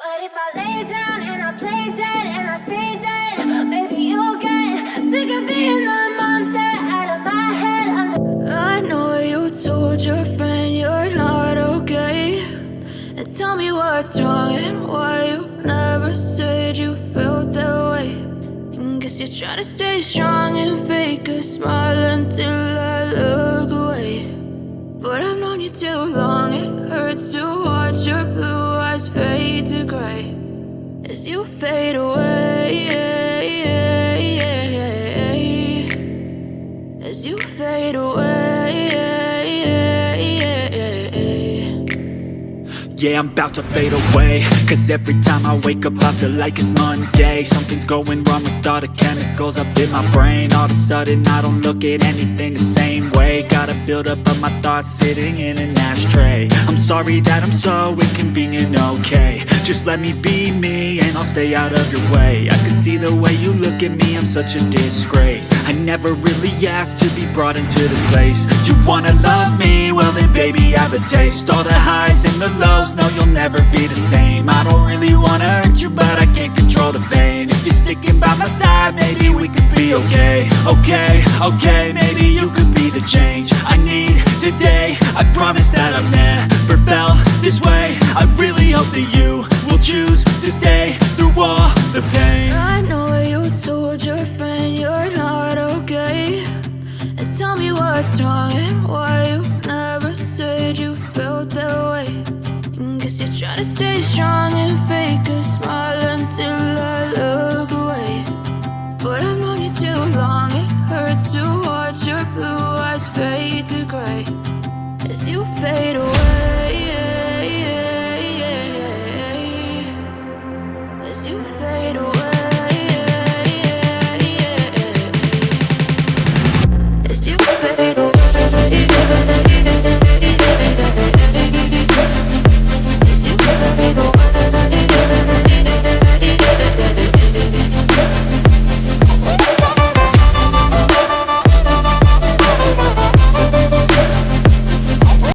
But if I lay down and I play dead and I stay dead, maybe you'll get sick of being the monster out of my head. I know you told your friend you're not okay, and tell me what's wrong and why you never said you felt that way. And guess you're trying to stay strong and fake a smile until I look away. But I've known you too long, it hurts to watch your blue eyes fade to gray as you fade away, as you fade away. Yeah, I'm about to fade away, cause every time I wake up I feel like it's Monday. Something's going wrong with all the chemicals up in my brain. All of a sudden I don't look at anything the same way. Got a build up of my thoughts sitting in an ashtray. I'm sorry that I'm so inconvenient, okay. Just let me be me and I'll stay out of your way. I can see the way you look at me, I'm such a disgrace. I never really asked to be brought into this place. You wanna love me? Well then baby have a taste. All the highs and the lows, no you'll never be the same. I don't really wanna hurt you but I can't control the pain. If you're sticking by my side maybe we could be okay. Okay, maybe you could be the change I need today. I promise that I've never felt this way. I really hope that you will choose to stay through all the pain. I know you told your friend you're not okay, and tell me what's wrong and why you never said you felt that way. And guess you're trying to stay strong and